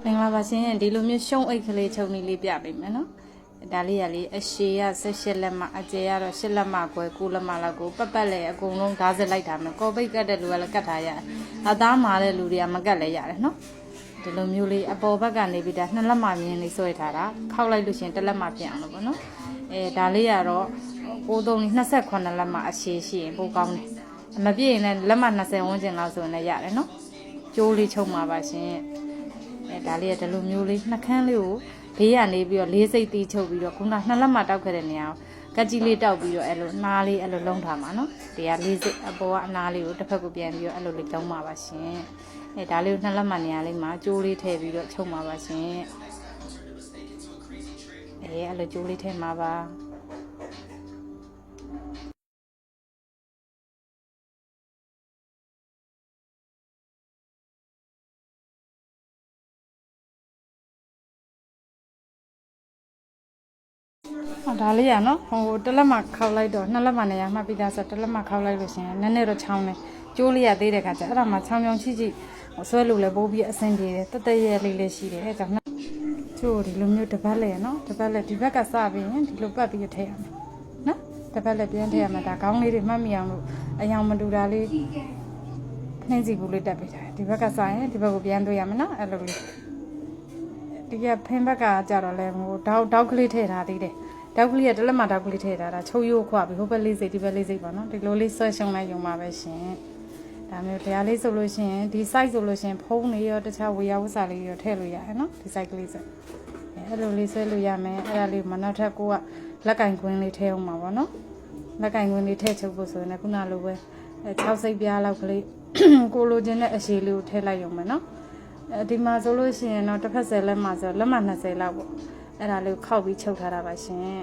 မင်္ဂလာပါရှင်ဒီလိုမျိုးရှုံးအိတ်ကလေးချုပ်နေလေးပြပေးမယ်နော်ဒါလေးရလေးအရှည်ရ18လက်မအကျယ်ရတော့10လက်မခွဲ9လက်မလောက်ကိုပတ်ပတ်လဲအကုန်လုံးဓာတ်စလိုက်တာမယ်ကော်ပိတ်ကတ်တဲ့လူကလည်းကတ်ထားရတယ်အသားမာတဲ့လူတွေကမကတ်လဲရတယ်နော်ဒီလိုမျိုးလေးအပေါ်ဘက်ကနေပြီးဒါ2လက်မမြင်းလေးဆွဲထားတာခောက်လိုက်လို့ရှင်1လက်မပြအောင်လို့ပေါ့နော်ဒါလေးရတော့9328လက်မအရှည်ရှိရင်ပိုကောင်းတယ်မပြည့်ရင်လည်းလက်မ20ဝန်းကျင်လောက်ဆိုရင်လည်းရတယ်နော်ကျိုးလေးချုပ်မှာပါရှင်ဒါလေးကဒီလိုမျိုးလေးနှခမ်းလေးကိုဘေးကနေပြီးတော့လေးစိတ်တီးချုပ်ပြီးတော့ခုန2လက်မတောက်ခဲ့တဲ့နေရာကိုကကြီးလေးတောက်ပြီးတော့အဲ့လိုနားလေးအဲ့လိုလုံးထားမှာနော်ဒီကလေးစိတ်အပေါ်ကအနားလေးကိုတစ်ဖက်ကိုပြန်ပြီးတော့အဲ့လိုလေးတုံးမှာပါရှင်ဒါလေးကို2လက်မနေရာလေးမှာကျိုးလေးထည့်ပြီးတော့ချုပ်မှာပါရှင်အဲ့လိုကျိုးလေးထည့်မှာပါဒါလေးရနော်ဟိုတစ်လက်မခောက်လိုက်တော့2လက်မနေရမှတ်ပြီးသားဆိုတစ်လက်မခောက်လိုက်လို့ရှင်နည်းနည်းတော့ချောင်းနေကျိုးလေးရသေးတဲ့ခါကျအဲ့ဒါမှချောင်းချောင်းချိချိဆွဲလို့လည်းပိုးပြီးအဆင်ပြေတယ်တက်တက်ရဲလေးလေးရှိတယ်အဲ့ကြောင့်ကျိုးဒီလိုမျိုးတစ်ပတ်လဲနော်တစ်ပတ်လဲဒီဘက်ကစပြီးရင်ဒီလိုပတ်ပြီးထည့်ရမယ်နော်တစ်ပတ်လဲပြန်ထည့်ရမယ်ဒါခေါင်းလေးတွေမှတ်မိအောင်လို့အယောင်မတူတာလေးနှင်းစီဘူးလေးတက်ပေးထားတယ်ဒီဘက်ကစရင်ဒီဘက်ကိုပြန်သွေးရမယ်နော်အဲ့လိုလေးဒီကဖင်းဘက်ကကြတော့လဲဟိုတောက်ကလေးထည့်ထားသေးတယ်တောက်ကလေးကတလက်မတောက်ကလေးထည့်ထားတာချုပ်ရိုးခွပြီးဟိုဘက်လေးစိတ်ဒီဘက်လေးစိတ်ပေါ့နော်ဒီလိုလေးဆွဲရှုံလိုက်ရုံပါပဲရှင်ဒါမျိုးတရားလေးဆိုလို့ရှိရင်ဒီ size ဆိုလို့ရှိရင်ဖုံးနေရောတခြားဝေယဝစာလေးရောထည့်လို့ရတယ်နော်ဒီ size ကလေးဆိုအဲ့လိုလေးဆွဲလို့ရမယ်အဲ့ဒါလေးမနောက်ထပ်ကိုကလက်ကင်ကွင်းလေးထည့်အောင်ပါပေါ့နော်လက်ကင်ကွင်းလေးထည့်ချုပ်ဖို့ဆိုရင်ခုနလိုပဲ6စိတ်ပြားလောက်ကလေးကိုလိုချင်တဲ့အရှည်လေးကိုထည့်လိုက်ရုံပဲနော်ဒီမှာဆိုလို့ရှိရင်တော့တစ်ဖက်10လက်မှာဆိုလက်မ20လောက်ပေါ့အဲ့ဒါလေးကိုခောက်ပြီးချုပ်ထားတာပါရှင်